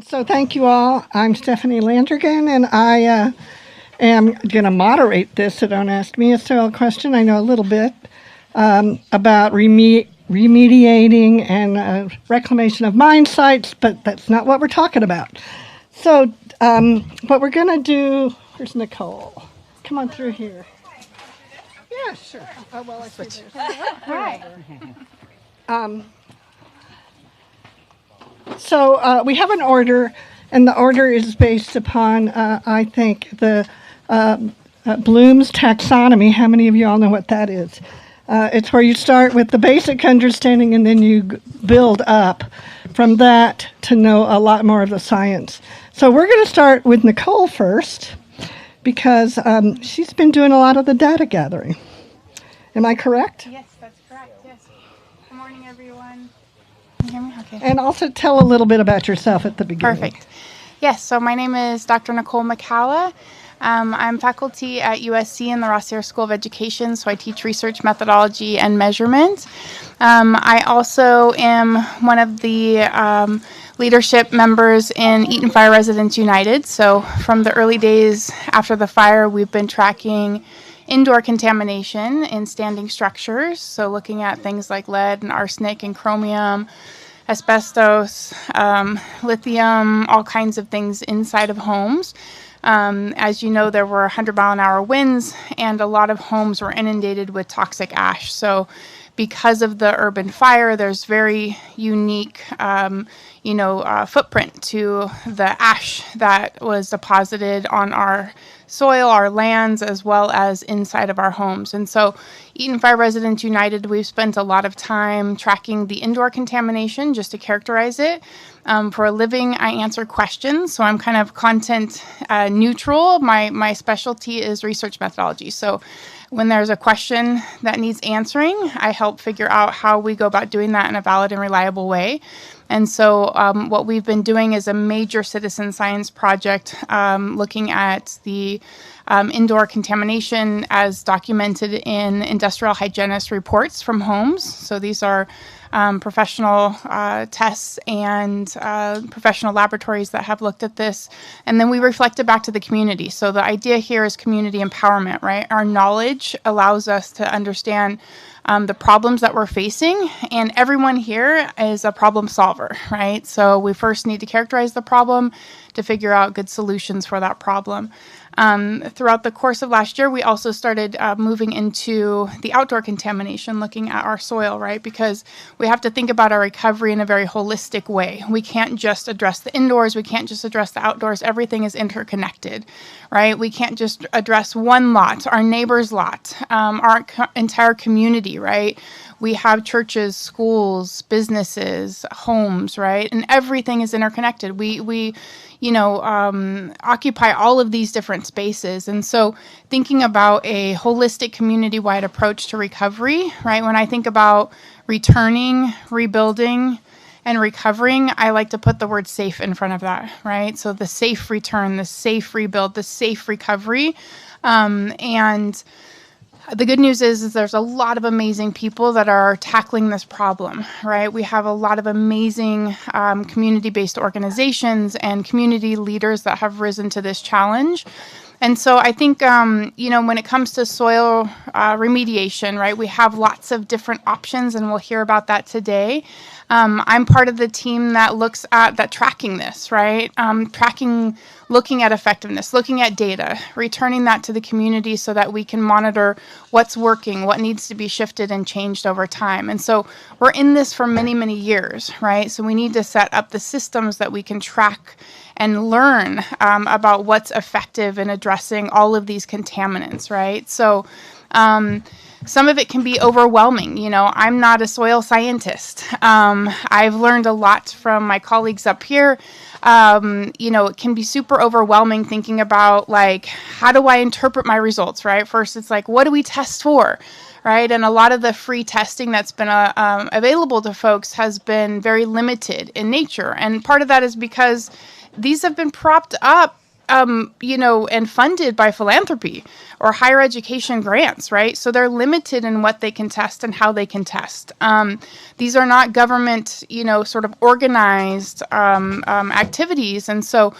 So thank you all. I'm Stephanie Landregan, and I am going to moderate this, so don't ask me a soil question. I know a little bit about remediating and reclamation of mine sites, but that's not what we're talking about. So what we're going to do, where's Nicole? Come on through here. Yeah, sure. Oh, well, I switch. Right. So we have an order, and the order is based upon, I think, the Bloom's taxonomy. How many of you all know what that is? It's where you start with the basic understanding, and then you build up from that to know a lot more of the science. So we're going to start with Nicole first, because she's been doing a lot of the data gathering. Am I correct? Yes, that's correct. Yes. Good morning, everyone. Can you hear me? Okay. And also tell a little bit about yourself at the beginning. Perfect. Yes, so my name is Dr. Nicole Maccalla. I'm faculty at USC in the Rossier School of Education, so I teach research methodology and measurement. I also am one of the leadership members in Eaton Fire Residents United. So from the early days after the fire, we've been tracking indoor contamination in standing structures, so looking at things like lead and arsenic and chromium, asbestos, lithium, all kinds of things inside of homes. As you know, there were 100-mile-an-hour winds, and a lot of homes were inundated with toxic ash. So because of the urban fire, there's very unique footprint to the ash that was deposited on our soil, our lands, as well as inside of our homes. And so Eaton Fire Residents United, we've spent a lot of time tracking the indoor contamination just to characterize it. For a living, I answer questions, so I'm kind of content neutral. My specialty is research methodology. So when there's a question that needs answering, I help figure out how we go about doing that in a valid and reliable way. And so what we've been doing is a major citizen science project looking at the indoor contamination as documented in industrial hygienist reports from homes. So these are professional tests and professional laboratories that have looked at this. And then we reflect it back to the community. So the idea here is community empowerment, right? Our knowledge allows us to understand the problems that we're facing, and everyone here is a problem solver, right? So we first need to characterize the problem to figure out good solutions for that problem. Throughout the course of last year, we also started moving into the outdoor contamination, looking at our soil, right? Because we have to think about our recovery in a very holistic way. We can't just address the indoors. We can't just address the outdoors. Everything is interconnected, right? We can't just address one lot, our neighbor's lot, our entire community, right? We have churches, schools, businesses, homes, right? And everything is interconnected. We occupy all of these different spaces. And so thinking about a holistic community-wide approach to recovery, right? When I think about returning, rebuilding, and recovering, I like to put the word safe in front of that, right? So the safe return, the safe rebuild, the safe recovery. And the good news is there's a lot of amazing people that are tackling this problem, right? We have a lot of amazing community-based organizations and community leaders that have risen to this challenge. And so I think, when it comes to soil remediation, right, we have lots of different options, and we'll hear about that today. I'm part of the team that looks at tracking this, right? Looking at effectiveness, looking at data, returning that to the community so that we can monitor what's working, what needs to be shifted and changed over time. And so we're in this for many, many years, right? So we need to set up the systems that we can track and learn about what's effective in addressing all of these contaminants, right? So some of it can be overwhelming. I'm not a soil scientist. I've learned a lot from my colleagues up here. It can be super overwhelming thinking about, how do I interpret my results, right? First, it's what do we test for, right? And a lot of the free testing that's been available to folks has been very limited in nature. And part of that is because these have been propped up and funded by philanthropy or higher education grants, right? So they're limited in what they can test and how they can test. These are not government, sort of organized activities. And so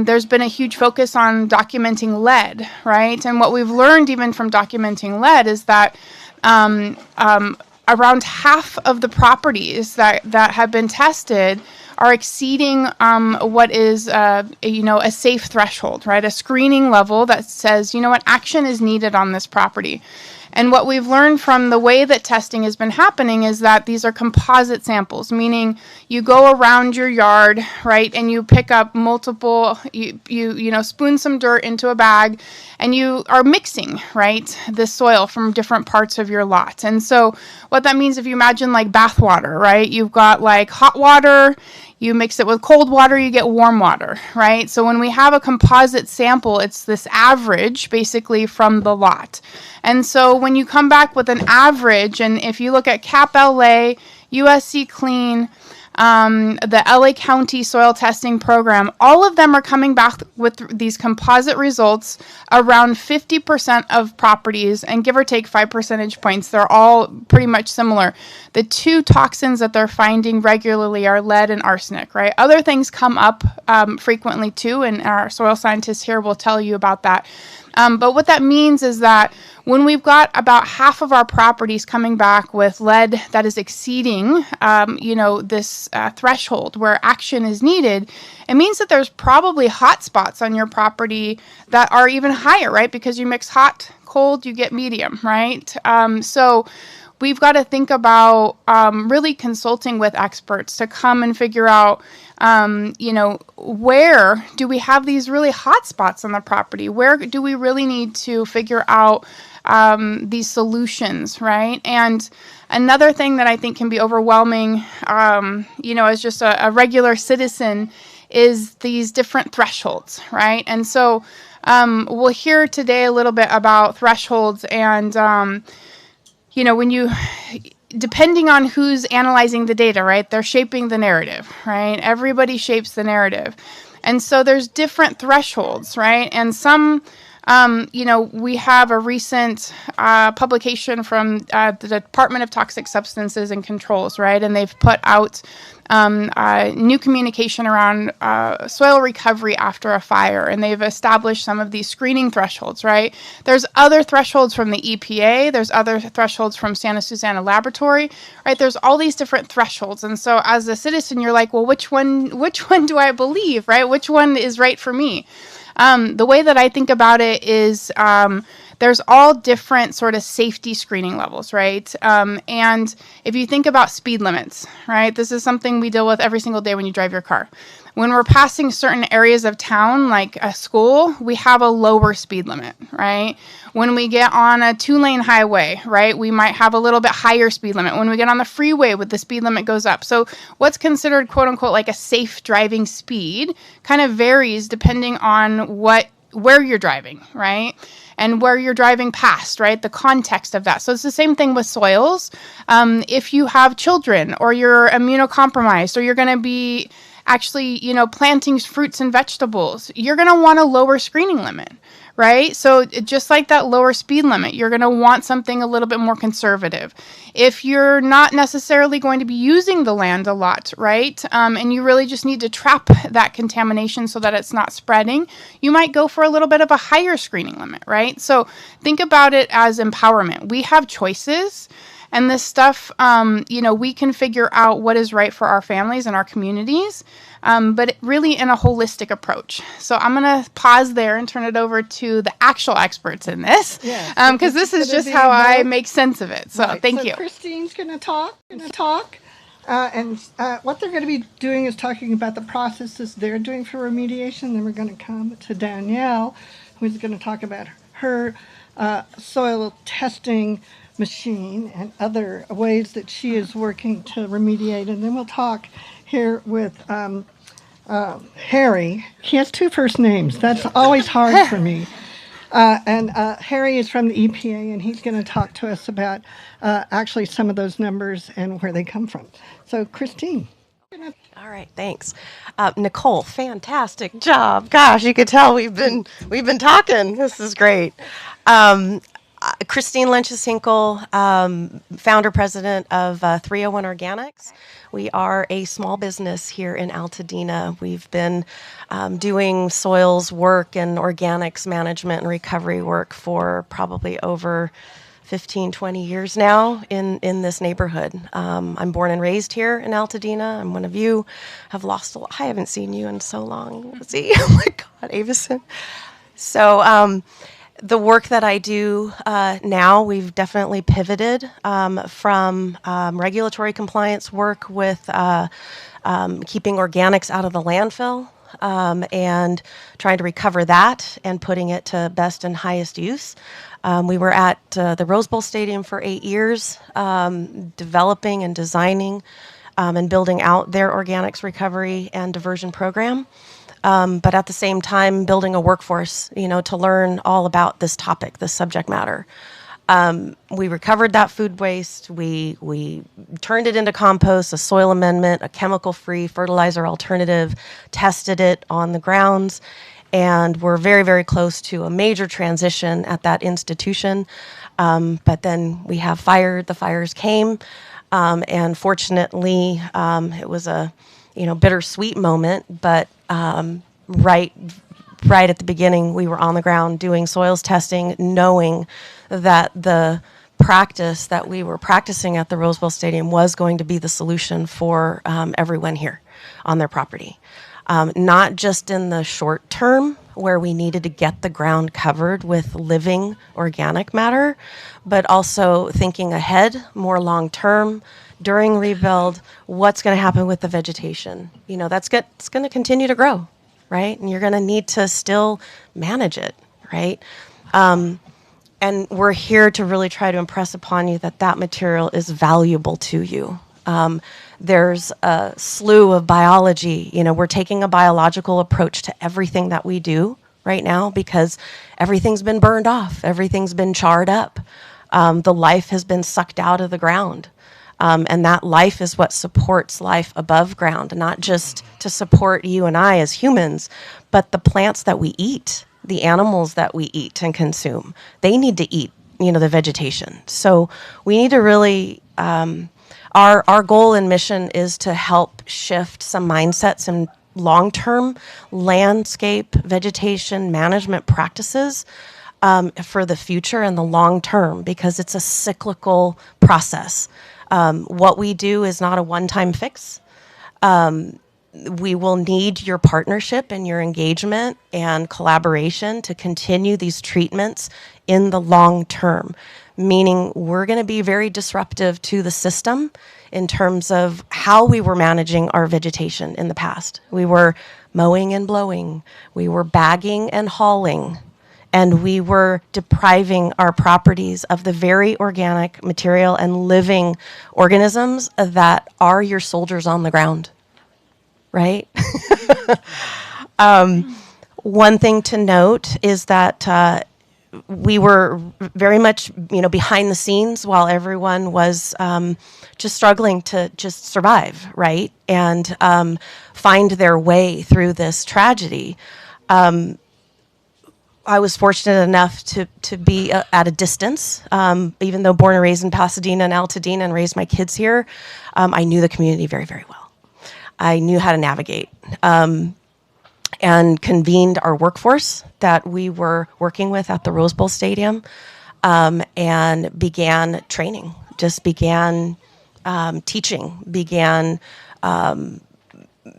there's been a huge focus on documenting lead, right? And what we've learned even from documenting lead is that around half of the properties that have been tested are exceeding what is a safe threshold, right? A screening level that says, what action is needed on this property. And what we've learned from the way that testing has been happening is that these are composite samples, meaning you go around your yard, right, and you pick up multiple, you spoon some dirt into a bag, and you are mixing, right, the soil from different parts of your lot. And so what that means, if you imagine like bath water, right, you've got like hot water, you mix it with cold water, you get warm water, right? So when we have a composite sample, it's this average basically from the lot. And so when you come back with an average, and if you look at CAP LA, USC Clean, the LA County Soil Testing Program, all of them are coming back with these composite results around 50% of properties, and give or take 5 percentage points. They're all pretty much similar. The two toxins that they're finding regularly are lead and arsenic, right? Other things come up frequently too, and our soil scientists here will tell you about that. But what that means is that when we've got about half of our properties coming back with lead that is exceeding, this threshold where action is needed, it means that there's probably hot spots on your property that are even higher, right? Because you mix hot, cold, you get medium, right? So we've got to think about really consulting with experts to come and figure out, where do we have these really hot spots on the property? Where do we really need to figure out these solutions, right? And another thing that I think can be overwhelming, as just a regular citizen, is these different thresholds, right? And so we'll hear today a little bit about thresholds and, when you, depending on who's analyzing the data, right, they're shaping the narrative, right? Everybody shapes the narrative. And so there's different thresholds, right? And some, we have a recent publication from the Department of Toxic Substances and Controls, right? And they've put out new communication around soil recovery after a fire, and they've established some of these screening thresholds, right? There's other thresholds from the EPA, there's other thresholds from Santa Susana Laboratory, right? There's all these different thresholds, and so as a citizen, you're like, well, which one do I believe, right? Which one is right for me? The way that I think about it is there's all different sort of safety screening levels, right? And if you think about speed limits, right, this is something we deal with every single day when you drive your car. When we're passing certain areas of town, like a school, we have a lower speed limit, right? When we get on a 2-lane highway, right, we might have a little bit higher speed limit. When we get on the freeway, the speed limit goes up. So what's considered, quote unquote, like a safe driving speed kind of varies depending on where you're driving, right? And where you're driving past, right? The context of that. So it's the same thing with soils. If you have children or you're immunocompromised or you're going to be actually, planting fruits and vegetables, you're going to want a lower screening limit, right? So just like that lower speed limit, you're going to want something a little bit more conservative. If you're not necessarily going to be using the land a lot, right? And you really just need to trap that contamination so that it's not spreading, you might go for a little bit of a higher screening limit, right? So think about it as empowerment. We have choices. And this stuff, we can figure out what is right for our families and our communities, but really in a holistic approach. So I'm going to pause there and turn it over to the actual experts in this, because this is just how I make sense of it. So right. Thank you. Christine's going to talk, and what they're going to be doing is talking about the processes they're doing for remediation. Then we're going to come to Danielle, who's going to talk about her soil testing machine and other ways that she is working to remediate. And then we'll talk here with Harry. He has 2 first names. That's always hard for me. And Harry is from the EPA, and he's going to talk to us about actually some of those numbers and where they come from. So, Christine. All right, thanks. Nicole, fantastic job. Gosh, you could tell we've been talking. This is great. Christine Lenches-Hinkel, founder president of 301 Organics. We are a small business here in Altadena. We've been doing soils work and organics management and recovery work for probably over 15, 20 years now in this neighborhood. I'm born and raised here in Altadena. I'm one of you. Have lost a lot. I haven't seen you in so long. See, oh my God, Avison. So the work that I do now, we've definitely pivoted from regulatory compliance work with keeping organics out of the landfill and trying to recover that and putting it to best and highest use. We were at the Rose Bowl Stadium for 8 years, developing and designing and building out their organics recovery and diversion program. But at the same time, building a workforce, to learn all about this topic, this subject matter. We recovered that food waste. We turned it into compost, a soil amendment, a chemical-free fertilizer alternative, tested it on the grounds, and we're very, very close to a major transition at that institution. But then we have the fires came, and fortunately, it was a bittersweet moment, but right at the beginning, we were on the ground doing soils testing, knowing that the practice that we were practicing at the Rose Bowl Stadium was going to be the solution for everyone here on their property. Not just in the short term, where we needed to get the ground covered with living organic matter, but also thinking ahead, more long term, during rebuild, what's going to happen with the vegetation. It's going to continue to grow, right? And you're going to need to still manage it, right? And we're here to really try to impress upon you that material is valuable to you. There's a slew of biology. We're taking a biological approach to everything that we do right now because everything's been burned off. Everything's been charred up. The life has been sucked out of the ground. And that life is what supports life above ground, not just to support you and I as humans, but the plants that we eat, the animals that we eat and consume. They need to eat, the vegetation. So we need to really, our goal and mission is to help shift some mindsets and long-term landscape vegetation management practices for the future and the long term, because it's a cyclical process. What we do is not a one-time fix. We will need your partnership and your engagement and collaboration to continue these treatments in the long term, meaning we're going to be very disruptive to the system in terms of how we were managing our vegetation in the past. We were mowing and blowing, we were bagging and hauling, and we were depriving our properties of the very organic material and living organisms that are your soldiers on the ground, right? One thing to note is that we were very much, behind the scenes while everyone was just struggling to just survive, right? And find their way through this tragedy. I was fortunate enough to be at a distance, even though born and raised in Pasadena and Altadena and raised my kids here. I knew the community very, very well. I knew how to navigate and convened our workforce that we were working with at the Rose Bowl Stadium and began training, just began teaching, began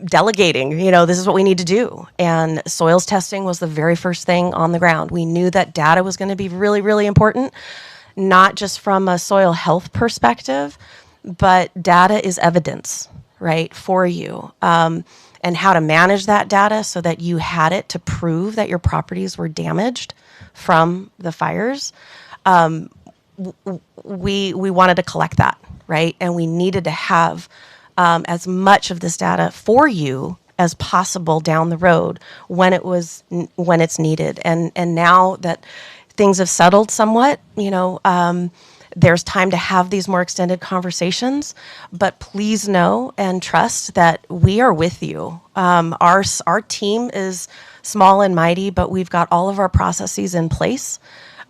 delegating, this is what we need to do. And soils testing was the very first thing on the ground. We knew that data was going to be really, really important, not just from a soil health perspective, but data is evidence, right, for you. And how to manage that data so that you had it to prove that your properties were damaged from the fires. We wanted to collect that, right? And we needed to have as much of this data for you as possible down the road when it's needed. And now that things have settled somewhat, there's time to have these more extended conversations, but please know and trust that we are with you. Our team is small and mighty, but we've got all of our processes in place.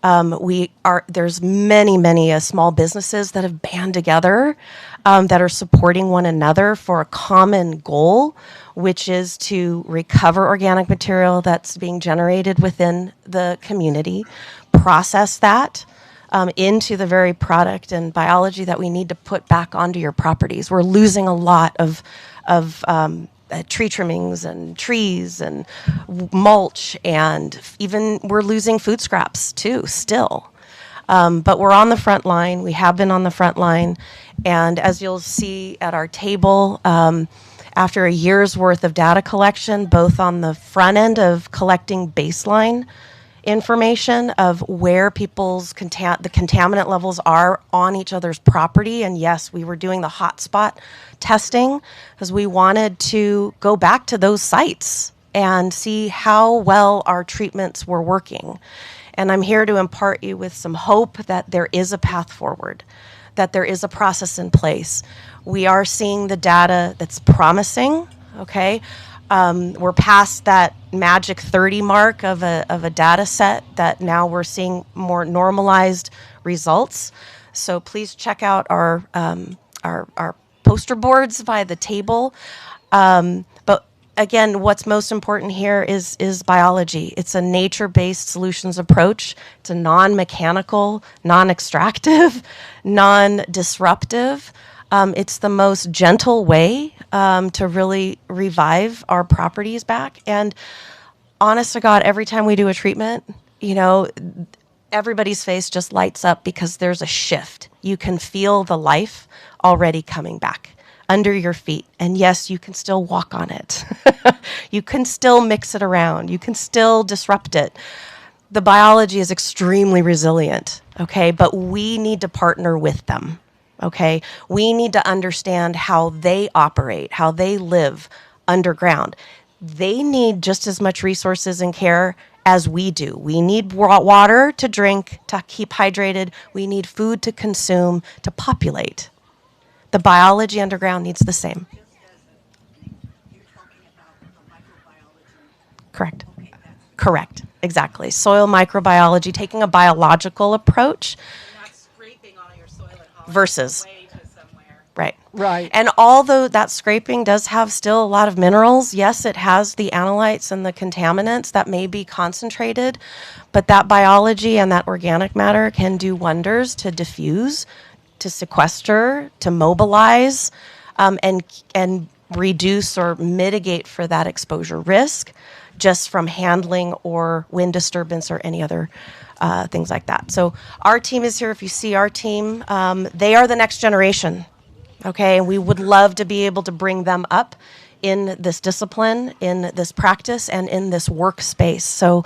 There's many small businesses that have band together, that are supporting one another for a common goal, which is to recover organic material that's being generated within the community, process that into the very product and biology that we need to put back onto your properties. We're losing a lot of tree trimmings and trees and mulch, and even we're losing food scraps too still. But we're on the front line. We have been on the front line. And as you'll see at our table, after a year's worth of data collection, both on the front end of collecting baseline information of where people's the contaminant levels are on each other's property. And yes, we were doing the hotspot testing because we wanted to go back to those sites and see how well our treatments were working. And I'm here to impart you with some hope that there is a path forward, that there is a process in place. We are seeing the data that's promising, okay? We're past that magic 30 mark of a data set that now we're seeing more normalized results. So please check out our poster boards by the table. But again, what's most important here is biology. It's a nature-based solutions approach. It's a non-mechanical, non-extractive, non-disruptive. It's the most gentle way to really revive our properties back. And honest to God, every time we do a treatment, everybody's face just lights up because there's a shift. You can feel the life already coming back under your feet. And yes, you can still walk on it. You can still mix it around. You can still disrupt it. The biology is extremely resilient, okay? But we need to partner with them. Okay, we need to understand how they operate, how they live underground. They need just as much resources and care as we do. We need water to drink, to keep hydrated. We need food to consume, to populate. The biology underground needs the same. Correct. Correct. Exactly. Soil microbiology, taking a biological approach. Versus, right. And although that scraping does have still a lot of minerals, yes, it has the analytes and the contaminants that may be concentrated, but that biology and that organic matter can do wonders to diffuse, to sequester, to mobilize, and reduce or mitigate for that exposure risk just from handling or wind disturbance or any other things like that. So our team is here. If you see our team, they are the next generation, okay? And we would love to be able to bring them up in this discipline, in this practice, and in this workspace. So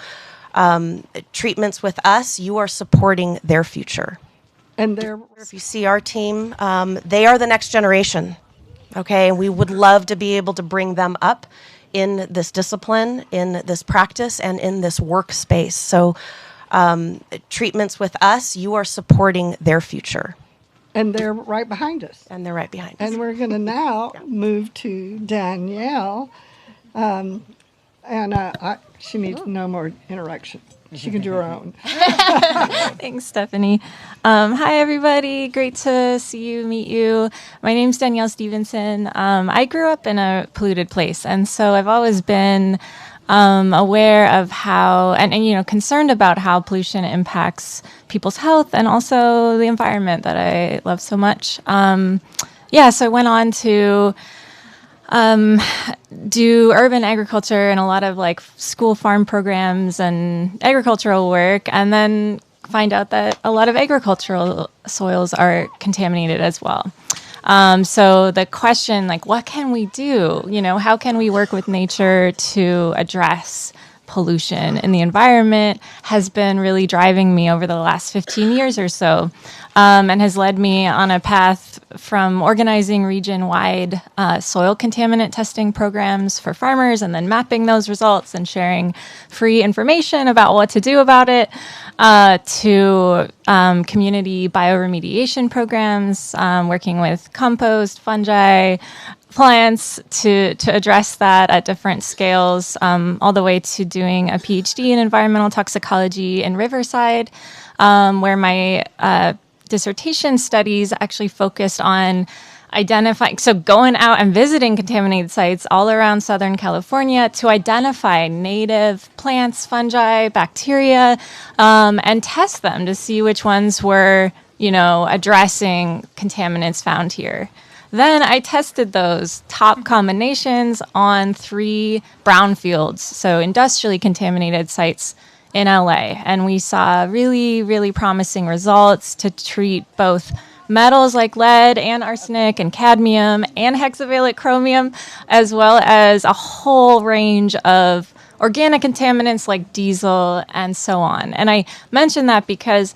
treatments with us, you are supporting their future. And if you see our team, they are the next generation, okay? And we would love to be able to bring them up in this discipline, in this practice, and in this workspace. So treatments with us, you are supporting their future. And they're right behind us. And we're going to now move to Danielle. She needs no more interaction. She can do her own. Thanks, Stephanie. Hi, everybody. Great to see you, meet you. My name's Danielle Stevenson. I grew up in a polluted place, and so I've always been aware of how, and concerned about how pollution impacts people's health and also the environment that I love so much. So I went on to do urban agriculture and a lot of school farm programs and agricultural work, and then find out that a lot of agricultural soils are contaminated as well. So the question, what can we do? How can we work with nature to address pollution in the environment has been really driving me over the last 15 years or so, and has led me on a path from organizing region-wide soil contaminant testing programs for farmers and then mapping those results and sharing free information about what to do about it, to community bioremediation programs, working with compost, fungi, plants to address that at different scales, all the way to doing a PhD in environmental toxicology in Riverside, where my dissertation studies actually focused on identifying, so going out and visiting contaminated sites all around Southern California to identify native plants, fungi, bacteria, and test them to see which ones were, addressing contaminants found here. Then I tested those top combinations on 3 brownfields, so industrially contaminated sites in LA. And we saw really, really promising results to treat both metals like lead and arsenic and cadmium and hexavalent chromium, as well as a whole range of organic contaminants like diesel and so on. And I mention that because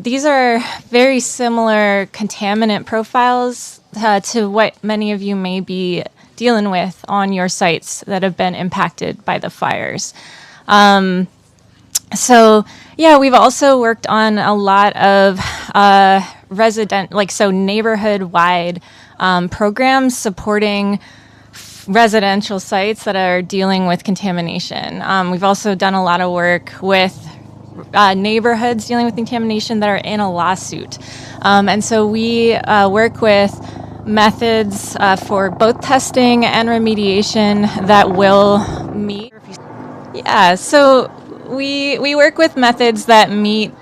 these are very similar contaminant profiles to what many of you may be dealing with on your sites that have been impacted by the fires. So we've also worked on a lot of neighborhood-wide programs supporting residential sites that are dealing with contamination. We've also done a lot of work with neighborhoods dealing with contamination that are in a lawsuit. And so we work with methods for both testing and remediation that will meet. Yeah, so we work with methods that meet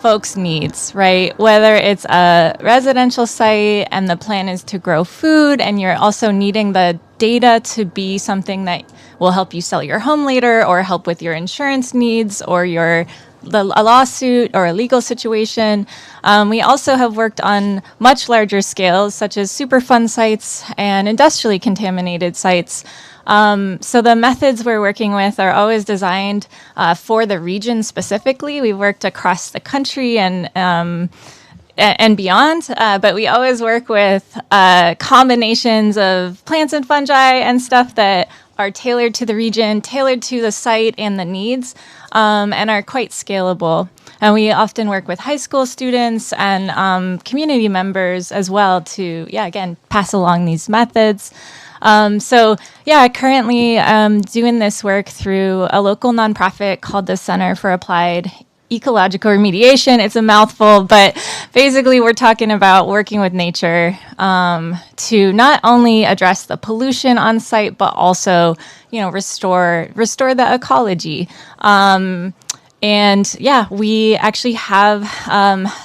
folks' needs, right? Whether it's a residential site and the plan is to grow food and you're also needing the data to be something that will help you sell your home later or help with your insurance needs or a lawsuit or a legal situation. We also have worked on much larger scales, such as Superfund sites and industrially contaminated sites. So the methods we're working with are always designed for the region specifically. We've worked across the country and beyond, but we always work with combinations of plants and fungi and stuff that are tailored to the region, tailored to the site and the needs, and are quite scalable. And we often work with high school students and community members as well to, again, pass along these methods. Currently doing this work through a local nonprofit called the Center for Applied Ecological Remediation. It's a mouthful, but basically we're talking about working with nature to not only address the pollution on site, but also, restore the ecology. We actually have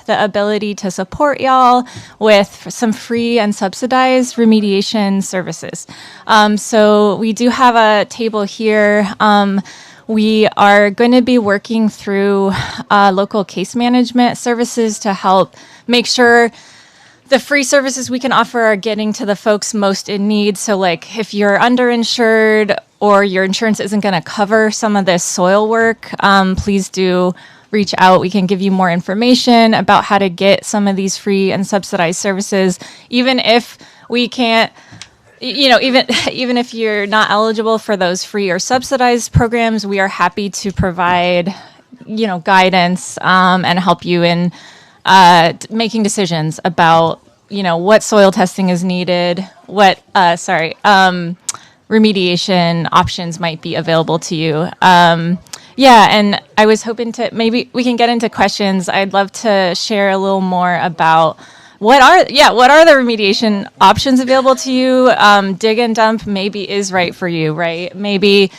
the ability to support y'all with some free and subsidized remediation services. So we do have a table here. We are going to be working through local case management services to help make sure the free services we can offer are getting to the folks most in need. So like if you're underinsured or your insurance isn't going to cover some of this soil work, please do reach out. We can give you more information about how to get some of these free and subsidized services, even if we can't, even if you're not eligible for those free or subsidized programs, we are happy to provide, guidance and help you in making decisions about, what soil testing is needed, what, remediation options might be available to you. And I was hoping to, maybe we can get into questions. I'd love to share a little more about what are the remediation options available to you? Dig and dump maybe is right for you, right? Maybe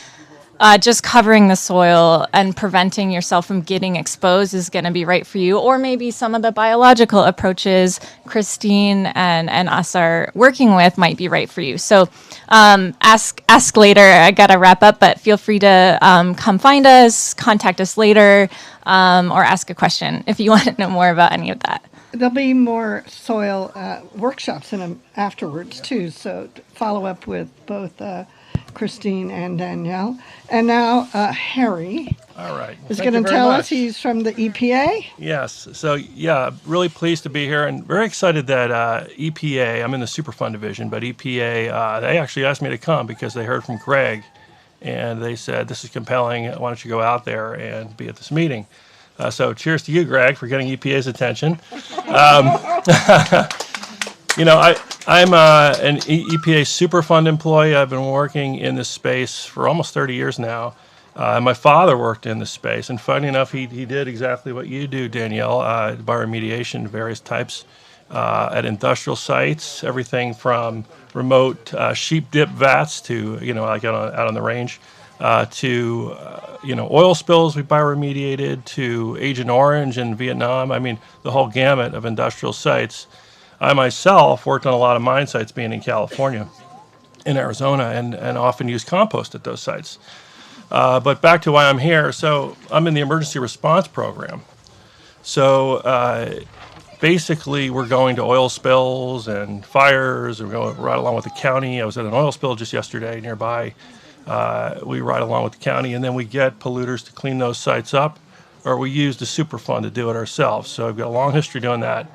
just covering the soil and preventing yourself from getting exposed is going to be right for you. Or maybe some of the biological approaches Christine and us are working with might be right for you. So ask later. I got to wrap up, but feel free to come find us, contact us later, or ask a question if you want to know more about any of that. There'll be more soil workshops in them afterwards, too. So follow up with both Christine and Danielle. And now Harry All right. is Thank going you to very tell us much. he's from the EPA. Yes. So, yeah, really pleased to be here and very excited that EPA, I'm in the Superfund division, but EPA, they actually asked me to come because they heard from Greg and they said, this is compelling. Why don't you go out there and be at this meeting? So cheers to you, Greg, for getting EPA's attention. I'm an EPA Superfund employee. I've been working in this space for almost 30 years now. My father worked in this space, and funny enough, he did exactly what you do, Danielle, bioremediation of various types at industrial sites, everything from remote sheep dip vats to, like out on the range, to oil spills we bioremediated, to Agent Orange in Vietnam. I mean, the whole gamut of industrial sites. I myself worked on a lot of mine sites being in California, in Arizona, and often used compost at those sites. But back to why I'm here. So I'm in the emergency response program. So basically, we're going to oil spills and fires. We're going right along with the county. I was at an oil spill just yesterday nearby. We ride along with the county, and then we get polluters to clean those sites up, or we use the Superfund to do it ourselves. So I've got a long history doing that.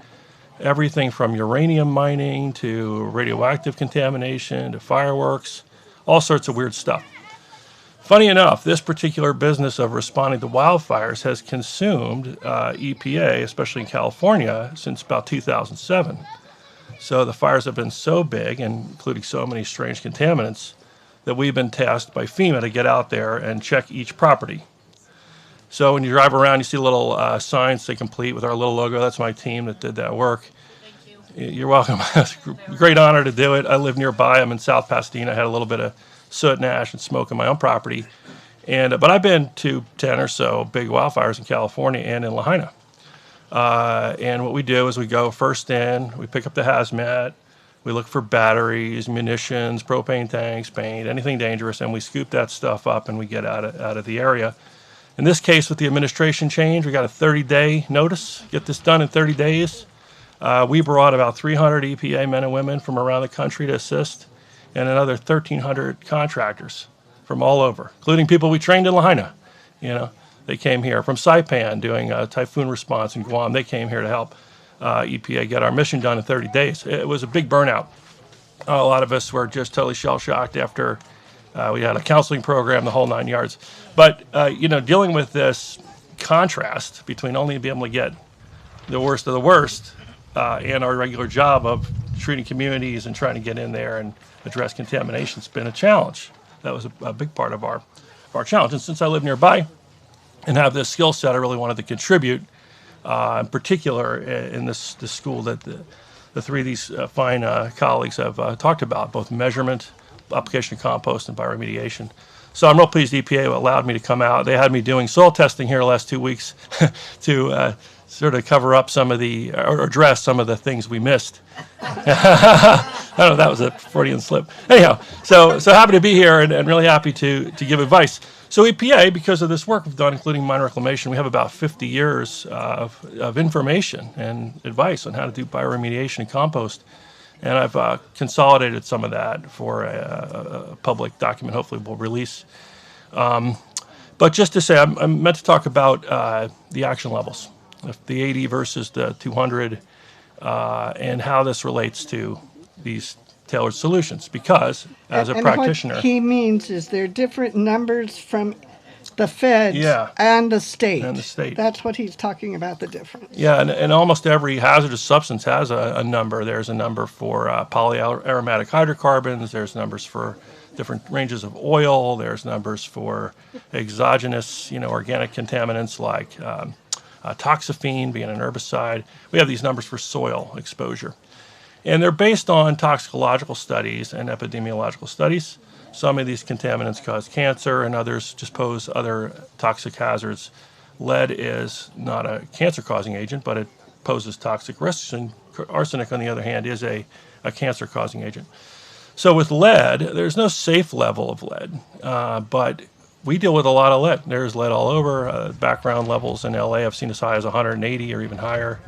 Everything from uranium mining to radioactive contamination to fireworks, all sorts of weird stuff. Funny enough, this particular business of responding to wildfires has consumed EPA, especially in California, since about 2007. So the fires have been so big, and including so many strange contaminants, that we've been tasked by FEMA to get out there and check each property. So when you drive around, you see little signs to complete with our little logo. That's my team that did that work. Thank you. You're welcome. It's a great honor to do it. I live nearby. I'm in South Pasadena. I had a little bit of soot and ash and smoke on my own property. But I've been to 10 or so big wildfires in California and in Lahaina. And what we do is we go first in, we pick up the hazmat, we look for batteries, munitions, propane tanks, paint, anything dangerous, and we scoop that stuff up and we get out of the area. In this case, with the administration change, we got a 30-day notice. Get this done in 30 days. We brought about 300 EPA men and women from around the country to assist, and another 1,300 contractors from all over, including people we trained in Lahaina. They came here from Saipan doing typhoon response in Guam. They came here to help EPA get our mission done in 30 days. It was a big burnout. A lot of us were just totally shell-shocked after we had a counseling program, the whole 9 yards. But, dealing with this contrast between only being able to get the worst of the worst and our regular job of treating communities and trying to get in there and address contamination has been a challenge. That was a big part of our challenge. And since I live nearby and have this skill set, I really wanted to contribute, in particular in this school that the three of these fine colleagues have talked about, both measurement, application of compost, and bioremediation. So I'm real pleased EPA allowed me to come out. They had me doing soil testing here the last 2 weeks to sort of cover up some of the, or address some of the things we missed. I don't know, that was a Freudian slip. Anyhow, so happy to be here and really happy to give advice. So EPA, because of this work we've done, including mine reclamation, we have about 50 years of information and advice on how to do bioremediation and compost. And I've consolidated some of that for a public document, hopefully we'll release. But just to say, I'm meant to talk about the action levels, the 80 versus the 200, and how this relates to these tailored solutions. Because as a practitioner, what he means is there are different numbers from the feds and the state. And the state. That's what he's talking about, the difference. Yeah, and almost every hazardous substance has a number. There's a number for polyaromatic hydrocarbons. There's numbers for different ranges of oil. There's numbers for exogenous, organic contaminants like toxaphene being an herbicide. We have these numbers for soil exposure. And they're based on toxicological studies and epidemiological studies. Some of these contaminants cause cancer and others just pose other toxic hazards. Lead is not a cancer-causing agent, but it poses toxic risks. And arsenic, on the other hand, is a cancer-causing agent. So with lead, there's no safe level of lead, but we deal with a lot of lead. There's lead all over. Background levels in LA I've seen as high as 180 or even higher.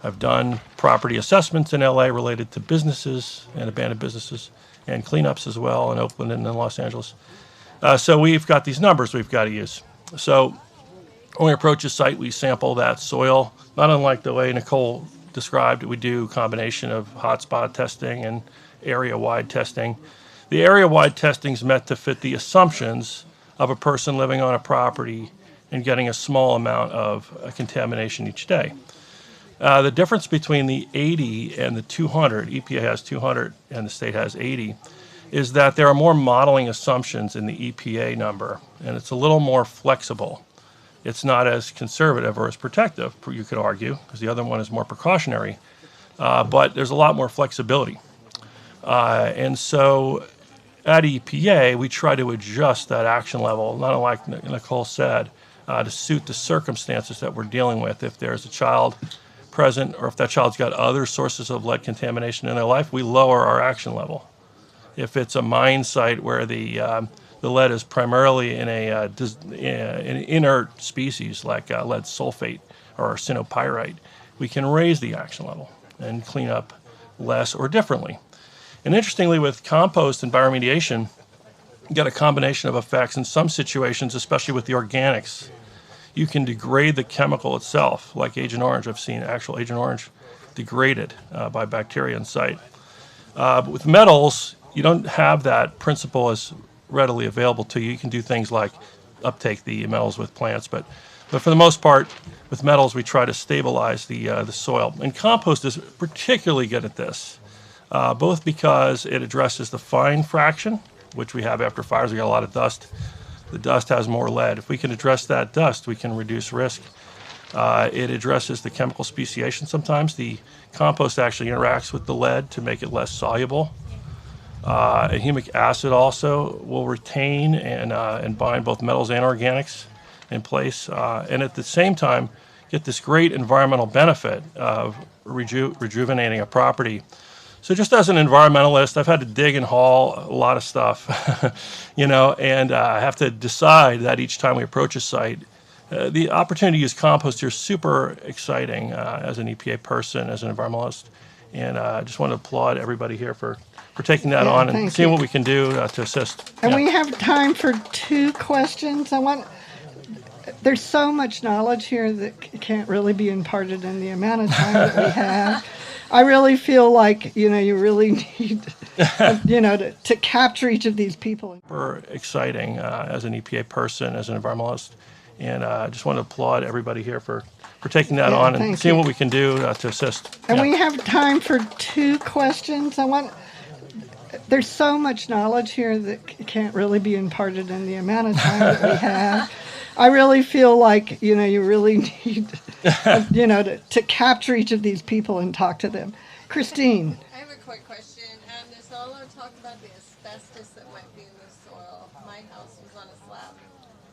I've done property assessments in LA related to businesses and abandoned businesses and cleanups as well in Oakland and in Los Angeles. So we've got these numbers we've got to use. So when we approach a site, we sample that soil, not unlike the way Nicole described. We do a combination of hotspot testing and area-wide testing. The area-wide testing is meant to fit the assumptions of a person living on a property and getting a small amount of contamination each day. The difference between the 80 and the 200, EPA has 200 and the state has 80, is that there are more modeling assumptions in the EPA number, and it's a little more flexible. It's not as conservative or as protective, you could argue, because the other one is more precautionary, but there's a lot more flexibility. And so at EPA, we try to adjust that action level, not unlike Nicole said, to suit the circumstances that we're dealing with. If there's a child present or if that child's got other sources of lead contamination in their life, we lower our action level. If it's a mine site where the lead is primarily in an inert species like lead sulfate or arsenopyrite, we can raise the action level and clean up less or differently. And interestingly, with compost and bioremediation, you get a combination of effects in some situations, especially with the organics. You can degrade the chemical itself, like Agent Orange. I've seen actual Agent Orange degraded by bacteria in site. But with metals, you don't have that principle as readily available to you. You can do things like uptake the metals with plants, but for the most part, with metals, we try to stabilize the soil. And compost is particularly good at this, both because it addresses the fine fraction, which we have after fires. We got a lot of dust. The dust has more lead. If we can address that dust, we can reduce risk. It addresses the chemical speciation sometimes. The compost actually interacts with the lead to make it less soluble. And humic acid also will retain and bind both metals and organics in place. And at the same time, get this great environmental benefit of rejuvenating a property. So just as an environmentalist, I've had to dig and haul a lot of stuff, and I have to decide that each time we approach a site. The opportunity to use compost here is super exciting as an EPA person, as an environmentalist, and I just want to applaud everybody here for taking that on and seeing what we can do to assist. And we have time for 2 questions. There's so much knowledge here that can't really be imparted in the amount of time that we have. I really feel like, you really need, to capture each of these people. Super exciting as an EPA person, as an environmentalist, and I just want to applaud everybody here for taking that on and seeing what we can do to assist. And we have time for 2 questions. There's so much knowledge here that can't really be imparted in the amount of time that we have. I really feel like, you really need, to capture each of these people and talk to them. Christine. I have a quick question. There's not a lot of talk about the asbestos that might be in the soil. My house was on a slab,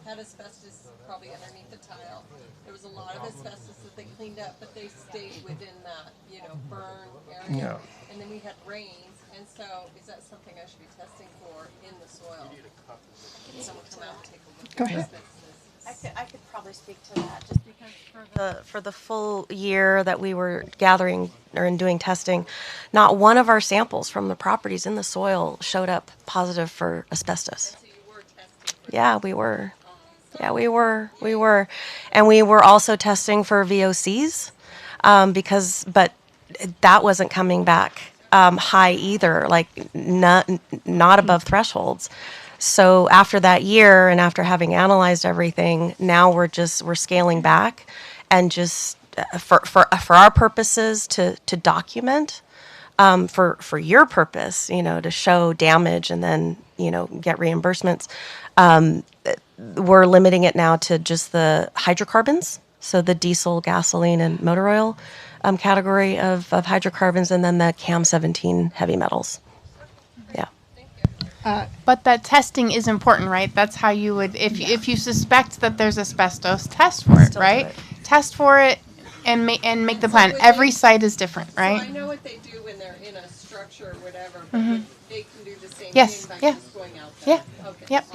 had asbestos probably underneath the tile. There was a lot of asbestos that they cleaned up, but they stayed within that, burn area. Yeah. And then we had rains, and so is that something I should be testing for in the soil? Can someone come out and take a look? Go ahead. I could probably speak to that just because for the full year that we were gathering or doing testing, not one of our samples from the properties in the soil showed up positive for asbestos. So you were testing for Yeah, we were. Yeah, we were. And we were also testing for VOCs but that wasn't coming back high either, like not above thresholds. So after that year and after having analyzed everything, now we're scaling back and just for our purposes to document, for your purpose, to show damage and then, get reimbursements. We're limiting it now to just the hydrocarbons. So the diesel, gasoline, and motor oil category of hydrocarbons, and then the CAM-17 heavy metals. Yeah. But that testing is important, right? That's how you would, if you suspect that there's asbestos, test for it, right? Test for it and make the plan. Every site is different, right? So I know what they do when they're in a structure or whatever, but they can do the same Yes, thing by yeah. just going out there. Yeah. Okay. Yep.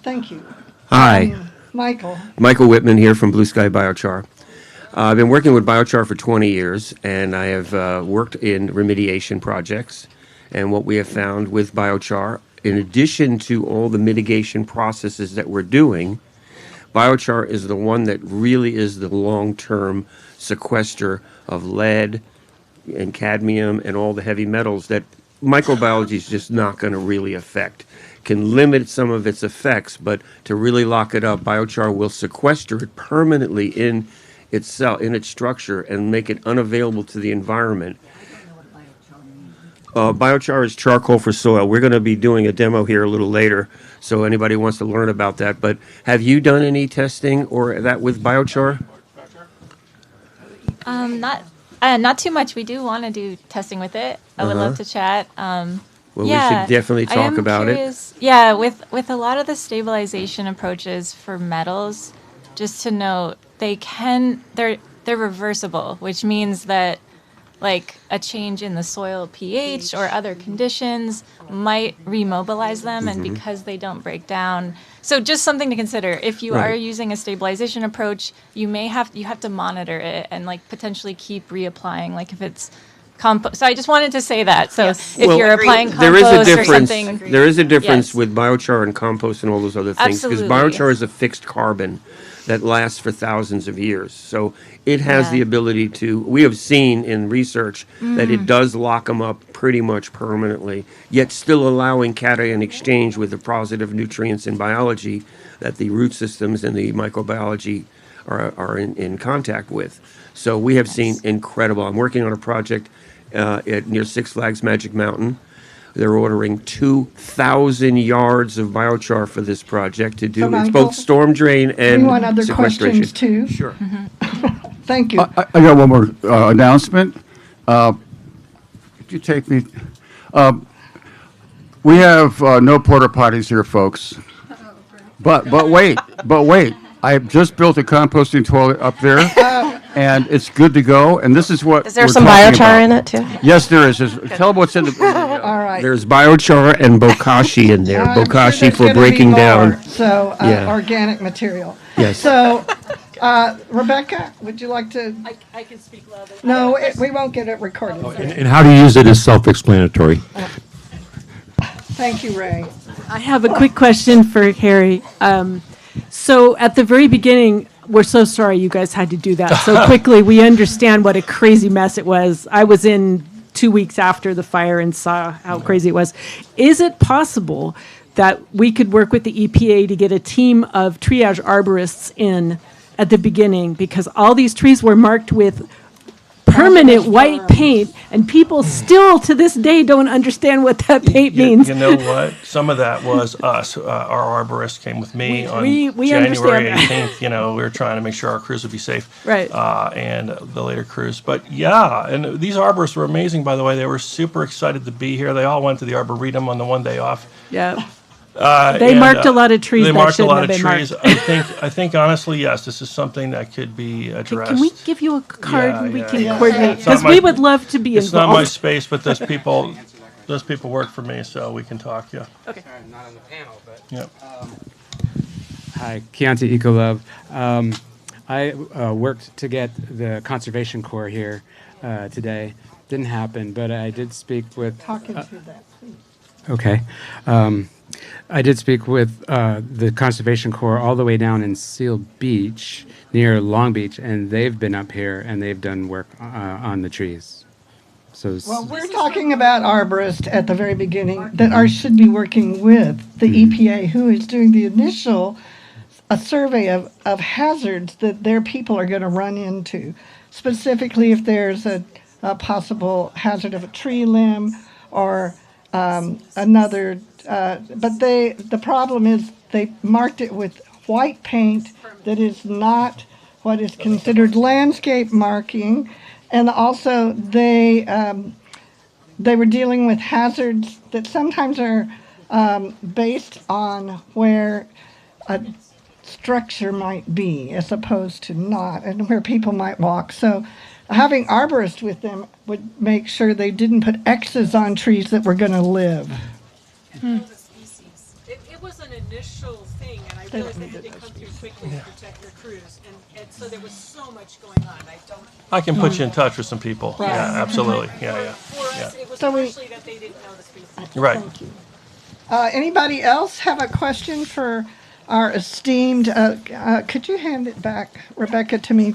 Thank you. Hi, Michael. Michael Whitman here from Blue Sky Biochar. I've been working with biochar for 20 years, and I have worked in remediation projects. And what we have found with biochar, in addition to all the mitigation processes that we're doing, biochar is the one that really is the long-term sequester of lead and cadmium and all the heavy metals that microbiology is just not going to really affect. Can limit some of its effects, but to really lock it up, biochar will sequester it permanently in its cell, in its structure, and make it unavailable to the environment. Biochar is charcoal for soil. We're going to be doing a demo here a little later, so anybody wants to learn about that. But have you done any testing or that with biochar? Not too much. We do want to do testing with it. I would love to chat. Well, we should definitely talk about it. Yeah, with a lot of the stabilization approaches for metals, just to note, they're reversible, which means that like a change in the soil pH or other conditions might remobilize them, and because they don't break down. So just something to consider. If you are using a stabilization approach, you have to monitor it and like potentially keep reapplying, like if it's compost. So I just wanted to say that. So if you're applying compost or something. There is a difference with biochar and compost and all those other things, because biochar is a fixed carbon that lasts for thousands of years. So it has the ability to, we have seen in research that it does lock them up pretty much permanently, yet still allowing cation exchange with the positive nutrients in biology that the root systems and the microbiology are in contact with. So we have seen incredible. I'm working on a project near Six Flags Magic Mountain. They're ordering 2,000 yards of biochar for this project to do. So, it's both storm drain and We want other sequestration. questions too. Sure. Thank you. I got one more announcement. Could you take me? We have no porta potties here, folks. But wait. I just built a composting toilet up there, and it's good to go. And this is what Is there we're some talking biochar about. in it too? Yes, there is. Tell them what's in the. All right. There's biochar and bokashi in there. I'm sure Bokashi there's for gonna be breaking more, down. So Yeah. organic material. Yes. So Rebecca, would you like to? I can speak louder. No, we won't get it recorded. And how to use it is self-explanatory. Thank you, Ray. I have a quick question for Harry. So at the very beginning, we're so sorry you guys had to do that so quickly. We understand what a crazy mess it was. I was in 2 weeks after the fire and saw how crazy it was. Is it possible that we could work with the EPA to get a team of triage arborists in at the beginning? Because all these trees were marked with permanent white paint, and people still to this day don't understand what that paint means. You know what? Some of that was us. Our arborist came with me on we January understand 18th. We were trying to make sure our crews would be safe. Right. And the later crews. But yeah, and these arborists were amazing, by the way. They were super excited to be here. They all went to the Arboretum on the one day off. Yeah. They marked a lot of trees They that marked a shouldn't lot have of been trees. marked. I think honestly, yes, this is something that could be addressed. Can we give you a card and we can yeah. coordinate? It's not Because my- we would love to be It's not my involved. space, but those people work for me, so we can talk. Yeah. Okay. Not on the panel, but. Yeah. Hi, Chianti Ecolove. I worked to get the Conservation Corps here today. Didn't happen, but I did speak with. Talking to that, please. Okay. I did speak with the Conservation Corps all the way down in Seal Beach, near Long Beach, and they've been up here and they've done work on the trees. So. Well, we're talking about arborists at the very beginning that should be working with the EPA, who is doing the initial a survey of hazards that their people are going to run into, specifically if there's a possible hazard of a tree limb or another. But the problem is they marked it with white paint that is not what is considered landscape marking, and also they were dealing with hazards that sometimes are based on where a structure might be as opposed to not, and where people might walk. So having arborists with them would make sure they didn't put X's on trees that were going to live. It was an initial thing thing, and I realized they had to come through quickly to protect their crews, and so there was so much going on. I can put you in touch with some people. Right. Yeah, absolutely. Yeah. For us, it was So we- partially that they didn't know the species. Right. Anybody else have a question for our esteemed, could you hand it back, Rebecca, to me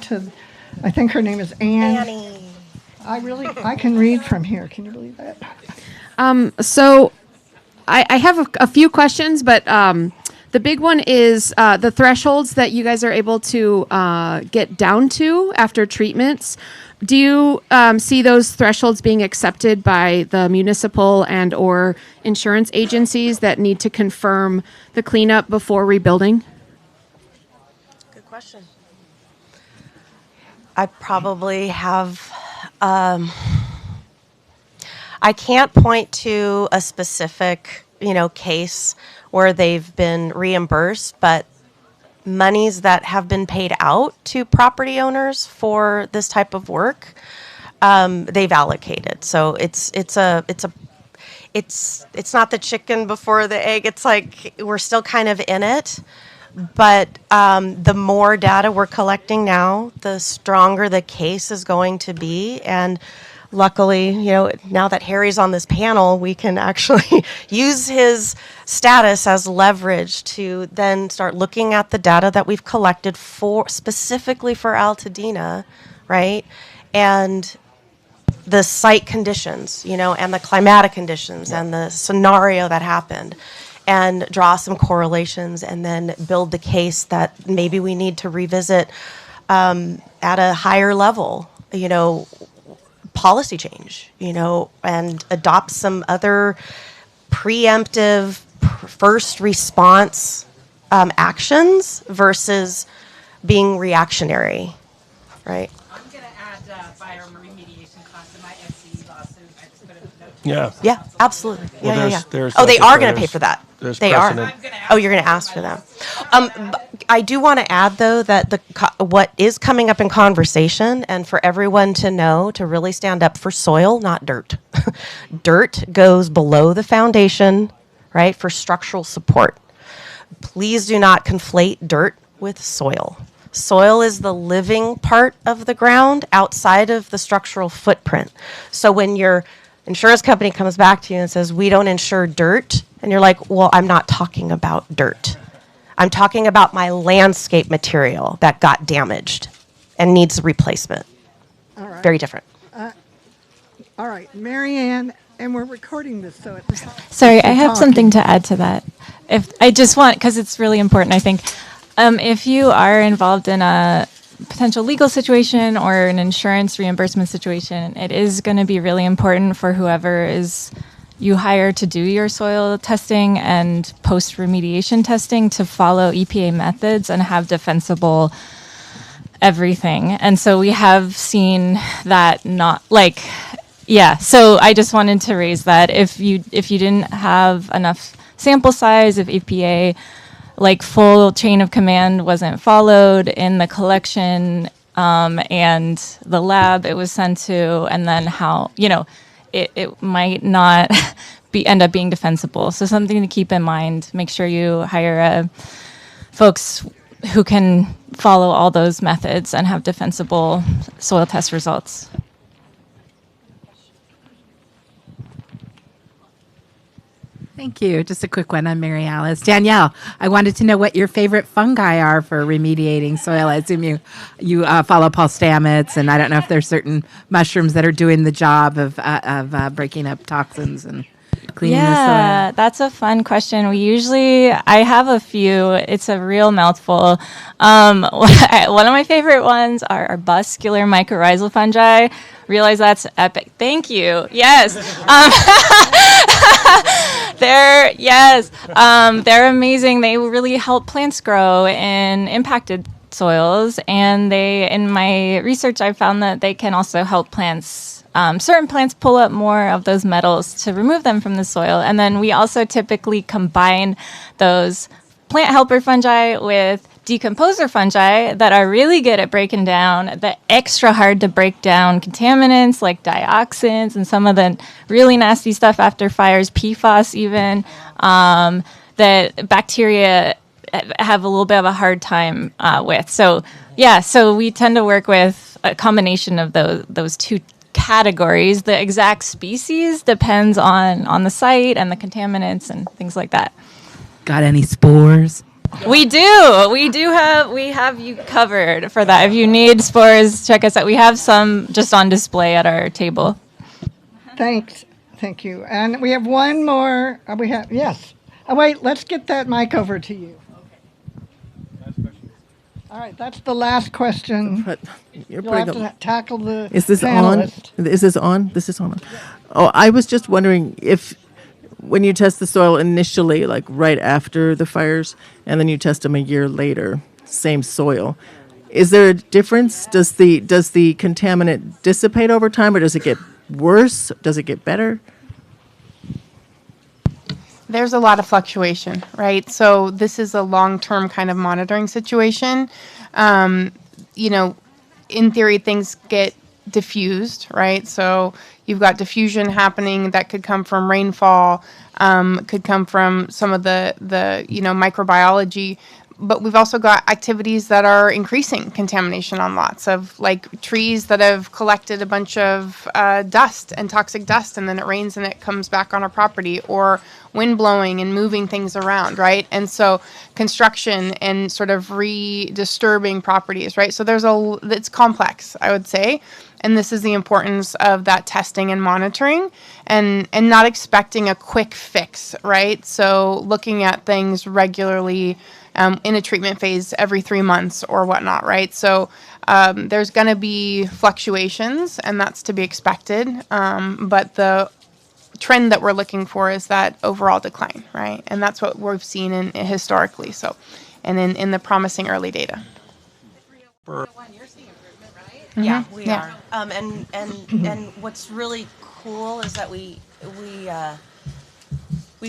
I think her name is Anne. Annie. I can read from here. Can you believe that? So I have a few questions, but the big one is the thresholds that you guys are able to get down to after treatments. Do you see those thresholds being accepted by the municipal and or insurance agencies that need to confirm the cleanup before rebuilding? Good question. I probably have. I can't point to a specific, case where they've been reimbursed, but monies that have been paid out to property owners for this type of work, they've allocated. So it's not the chicken before the egg. It's like we're still kind of in it. But the more data we're collecting now, the stronger the case is going to be. And luckily, now that Harry's on this panel, we can actually use his status as leverage to then start looking at the data that we've collected specifically for Altadena, right? And the site conditions, and the climatic conditions and the scenario that happened, and draw some correlations and then build the case that maybe we need to revisit at a higher level, policy change, and adopt some other preemptive first response actions versus being reactionary, right? I'm going to add bioremediation costs to my FCE lawsuit. I just put a note. Yeah. Yeah, absolutely. Well, Yeah. there's Oh, they are going to there's- pay for that. there's They are. precedent. Oh, you're going to ask for them. I do want to add, though, that what is coming up in conversation, and for everyone to know, to really stand up for soil, not dirt. Dirt goes below the foundation, right, for structural support. Please do not conflate dirt with soil. Soil is the living part of the ground outside of the structural footprint. So when your insurance company comes back to you and says, we don't insure dirt, and you're like, well, I'm not talking about dirt. I'm talking about my landscape material that got damaged and needs replacement. All right. Very different. All right, Mary Ann, and we're recording this, so it's... Sorry, I You're have talking. something to add to that. If I just want, because it's really important, I think. If you are involved in a potential legal situation or an insurance reimbursement situation, it is going to be really important for whoever is you hire to do your soil testing and post remediation testing to follow EPA methods and have defensible everything. And so we have seen that not like, yeah. So I just wanted to raise that if you didn't have enough sample size, if EPA like full chain of command wasn't followed in the collection and the lab it was sent to, and then how, it might not end up being defensible. So something to keep in mind. Make sure you hire folks who can follow all those methods and have defensible soil test results. Thank you. Just a quick one. I'm Mary Alice. Danielle, I wanted to know what your favorite fungi are for remediating soil. I assume you follow Paul Stamets, and I don't know if there's certain mushrooms that are doing the job of breaking up toxins and cleaning the soil. Yeah, that's a fun question. I have a few. It's a real mouthful. One of my favorite ones are arbuscular mycorrhizal fungi. Realize that's epic. Thank you. Yes. They're amazing. They really help plants grow in impacted soils. And in my research, I found that they can also help plants, certain plants pull up more of those metals to remove them from the soil. And then we also typically combine those plant helper fungi with decomposer fungi that are really good at breaking down the extra hard to break down contaminants like dioxins and some of the really nasty stuff after fires, PFAS even, that bacteria have a little bit of a hard time with. So yeah, so we tend to work with a combination of those two categories. The exact species depends on the site and the contaminants and things like that. Got any spores? We have you covered for that. If you need spores, check us out. We have some just on display at our table. Thanks. Thank you. And we have one more. Yes. Oh, wait, let's get that mic over to you. All right, that's the last question. You're You'll have to tackle the Is this panelist. on? Is this on? This is on. Oh, I was just wondering if when you test the soil initially, like right after the fires, and then you test them a year later, same soil, is there a difference? Does the contaminant dissipate over time, or does it get worse? Does it get better? There's a lot of fluctuation, right? So this is a long-term kind of monitoring situation. In theory, things get diffused, right? So you've got diffusion happening that could come from rainfall, could come from some of the microbiology. But we've also got activities that are increasing contamination on lots of like trees that have collected a bunch of dust and toxic dust, and then it rains and it comes back on our property, or wind blowing and moving things around, right? And so construction and sort of redisturbing properties, right? So it's complex, I would say. And this is the importance of that testing and monitoring and not expecting a quick fix, right? So looking at things regularly in a treatment phase every 3 months or whatnot, right? So there's going to be fluctuations, and that's to be expected. But the trend that we're looking for is that overall decline, right? And that's what we've seen historically. So, and in the promising early data. Yeah, we are. And what's really cool is that we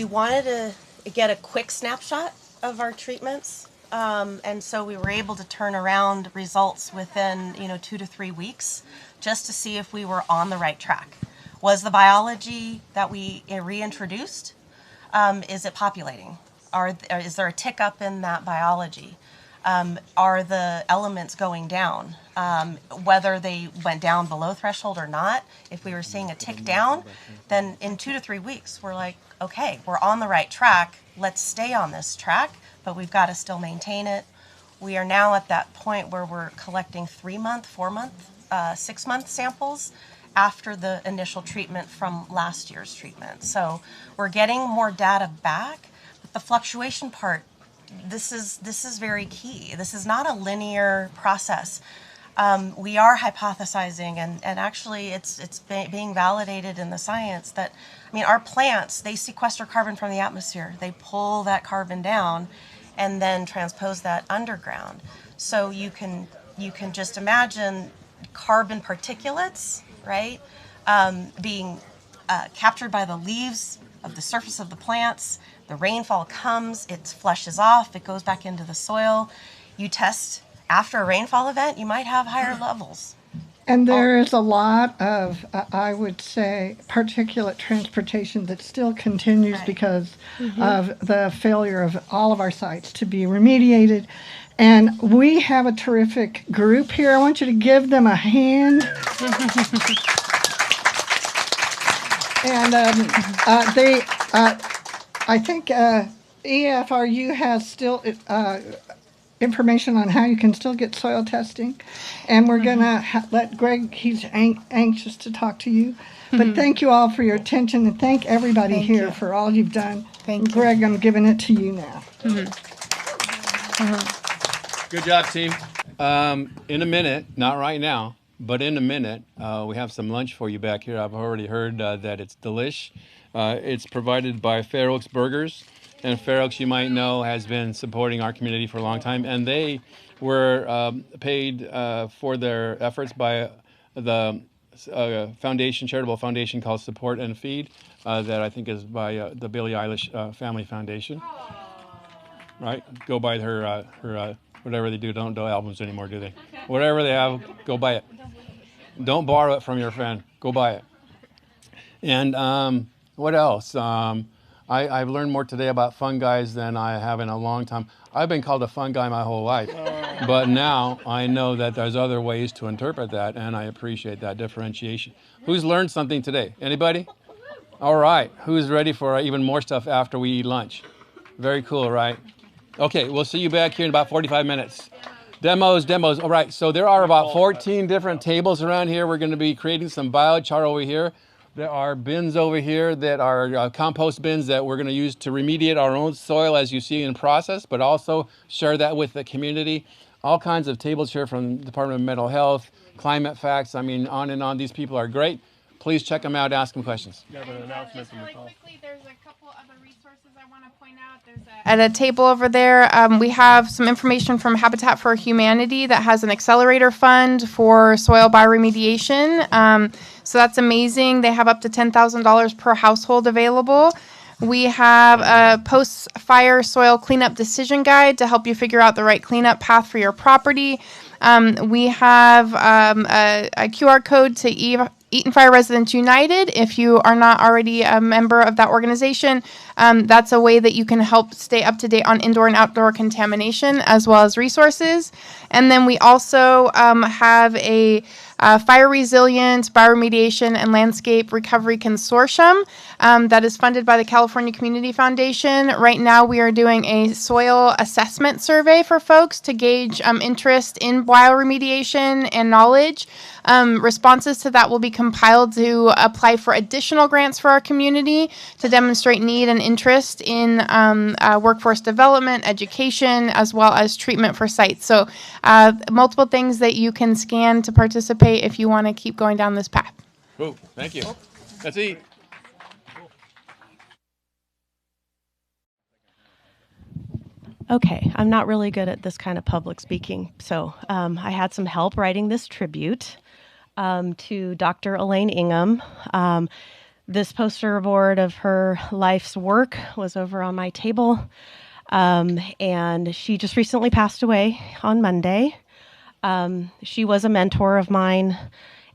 wanted to get a quick snapshot of our treatments, and so we were able to turn around results within 2 to 3 weeks, just to see if we were on the right track. Was the biology that we reintroduced, is it populating? Is there a tick up in that biology? Are the elements going down? Whether they went down below threshold or not, if we were seeing a tick down, then in 2 to 3 weeks, we're like, okay, we're on the right track. Let's stay on this track, but we've got to still maintain it. We are now at that point where we're collecting 3-month, 4-month, 6-month samples after the initial treatment from last year's treatment. So we're getting more data back, but the fluctuation part, this is very key. This is not a linear process. We are hypothesizing, and actually it's being validated in the science that, our plants, they sequester carbon from the atmosphere. They pull that carbon down and then transpose that underground. So you can just imagine carbon particulates, right, being captured by the leaves of the surface of the plants. The rainfall comes, it flushes off, it goes back into the soil. You test after a rainfall event, you might have higher levels. And there is a lot of, I would say, particulate transportation that still continues because of the failure of all of our sites to be remediated. And we have a terrific group here. I want you to give them a hand. And I think EFRU has still information on how you can still get soil testing. And we're going to let Greg, he's anxious to talk to you. But thank you all for your attention, and thank everybody here for all you've done. Thank you. Greg, I'm giving it to you now. Good job, team. In a minute, not right now, but in a minute, we have some lunch for you back here. I've already heard that it's delish. It's provided by Fair Oaks Burgers. And Fair Oaks, you might know, has been supporting our community for a long time. And they were paid for their efforts by the charitable foundation called Support and Feed, that I think is by the Billie Eilish Family Foundation. Right? Go buy her whatever they do. Don't do albums anymore, do they? Whatever they have, go buy it. Don't borrow it from your friend. Go buy it. And what else? I've learned more today about fungi than I have in a long time. I've been called a fungi my whole life, but now I know that there's other ways to interpret that, and I appreciate that differentiation. Who's learned something today? Anybody? All right. Who's ready for even more stuff after we eat lunch? Very cool, right? Okay, we'll see you back here in about 45 minutes. Demos. All right, so there are about 14 different tables around here. We're going to be creating some biochar over here. There are bins over here that are compost bins that we're going to use to remediate our own soil as you see in process, but also share that with the community. All kinds of tables here from the Department of Mental Health, Climate Facts, I mean, on and on. These people are great. Please check them out, ask them questions. Really quickly, there's a couple other resources I want to point out. At a table over there, we have some information from Habitat for Humanity that has an accelerator fund for soil bioremediation. So that's amazing. They have up to $10,000 per household available. We have a post-fire soil cleanup decision guide to help you figure out the right cleanup path for your property. We have a QR code to Eaton Fire Residents United. If you are not already a member of that organization, that's a way that you can help stay up to date on indoor and outdoor contamination as well as resources. And then we also have a fire resilient bioremediation and landscape recovery consortium that is funded by the California Community Foundation. Right now we are doing a soil assessment survey for folks to gauge interest in bioremediation and knowledge. Responses to that will be compiled to apply for additional grants for our community to demonstrate need and interest in workforce development, education, as well as treatment for sites. So multiple things that you can scan to participate if you want to keep going down this path. Cool, thank you. Let's eat. Okay, I'm not really good at this kind of public speaking, so I had some help writing this tribute to Dr. Elaine Ingham. This poster board of her life's work was over on my table, and she just recently passed away on Monday. She was a mentor of mine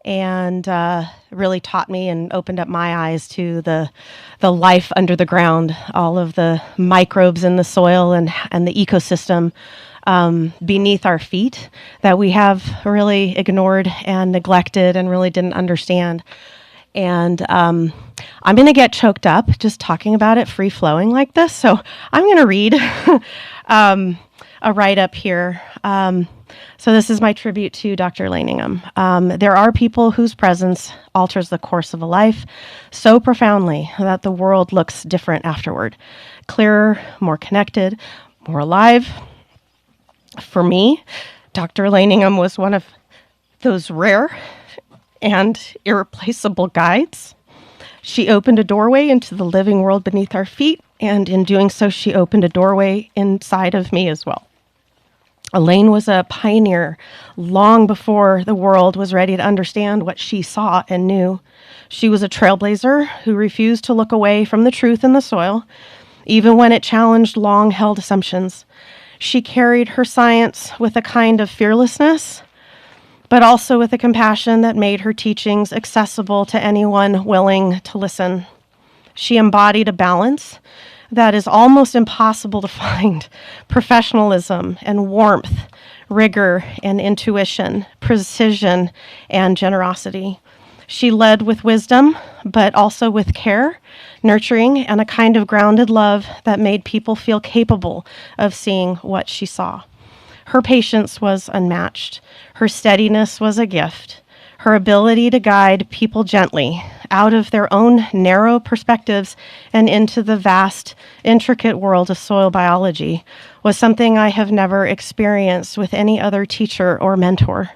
and really taught me and opened up my eyes to the life under the ground, all of the microbes in the soil and the ecosystem beneath our feet that we have really ignored and neglected and really didn't understand. And I'm going to get choked up just talking about it free flowing like this. So I'm going to read a write-up here. So this is my tribute to Dr. Elaine Ingham. There are people whose presence alters the course of a life so profoundly that the world looks different afterward. Clearer, more connected, more alive. For me, Dr. Elaine Ingham was one of those rare and irreplaceable guides. She opened a doorway into the living world beneath our feet, and in doing so, she opened a doorway inside of me as well. Elaine was a pioneer long before the world was ready to understand what she saw and knew. She was a trailblazer who refused to look away from the truth in the soil, even when it challenged long-held assumptions. She carried her science with a kind of fearlessness, but also with a compassion that made her teachings accessible to anyone willing to listen. She embodied a balance that is almost impossible to find: professionalism and warmth, rigor and intuition, precision and generosity. She led with wisdom, but also with care, nurturing, and a kind of grounded love that made people feel capable of seeing what she saw. Her patience was unmatched. Her steadiness was a gift. Her ability to guide people gently out of their own narrow perspectives and into the vast, intricate world of soil biology was something I have never experienced with any other teacher or mentor.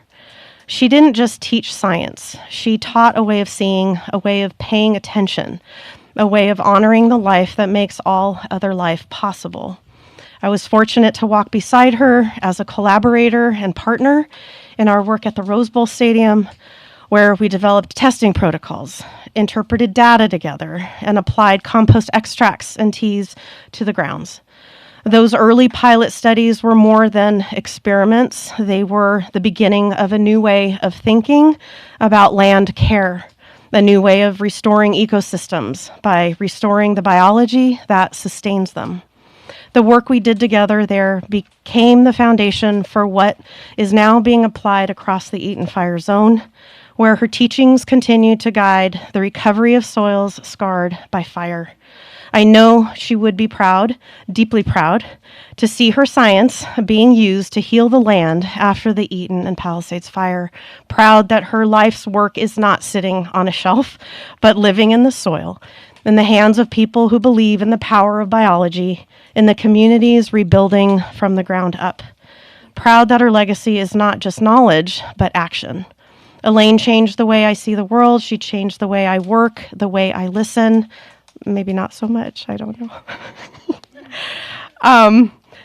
She didn't just teach science. She taught a way of seeing, a way of paying attention, a way of honoring the life that makes all other life possible. I was fortunate to walk beside her as a collaborator and partner in our work at the Rose Bowl Stadium, where we developed testing protocols, interpreted data together, and applied compost extracts and teas to the grounds. Those early pilot studies were more than experiments. They were the beginning of a new way of thinking about land care. a new way of restoring ecosystems by restoring the biology that sustains them. The work we did together there became the foundation for what is now being applied across the Eaton Fire Zone, where her teachings continue to guide the recovery of soils scarred by fire. I know she would be proud, deeply proud, to see her science being used to heal the land after the Eaton and Palisades fire. Proud that her life's work is not sitting on a shelf, but living in the soil, in the hands of people who believe in the power of biology, in the communities rebuilding from the ground up. Proud that her legacy is not just knowledge, but action. Elaine changed the way I see the world. She changed the way I work, the way I listen. Maybe not so much, I don't know.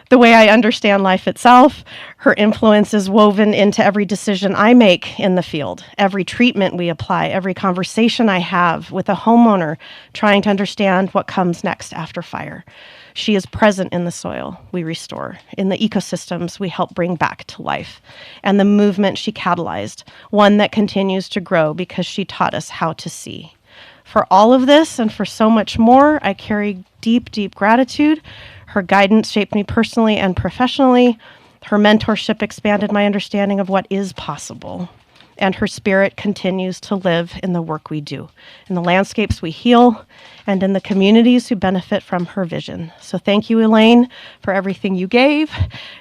The way I understand life itself. Her influence is woven into every decision I make in the field, every treatment we apply, every conversation I have with a homeowner trying to understand what comes next after fire. She is present in the soil we restore, in the ecosystems we help bring back to life, and the movement she catalyzed, one that continues to grow because she taught us how to see. For all of this and for so much more, I carry deep, deep gratitude. Her guidance shaped me personally and professionally. Her mentorship expanded my understanding of what is possible. And her spirit continues to live in the work we do, in the landscapes we heal, and in the communities who benefit from her vision. So thank you, Elaine, for everything you gave,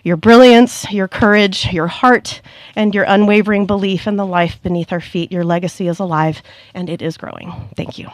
your brilliance, your courage, your heart, and your unwavering belief in the life beneath our feet. Your legacy is alive, and it is growing. Thank you.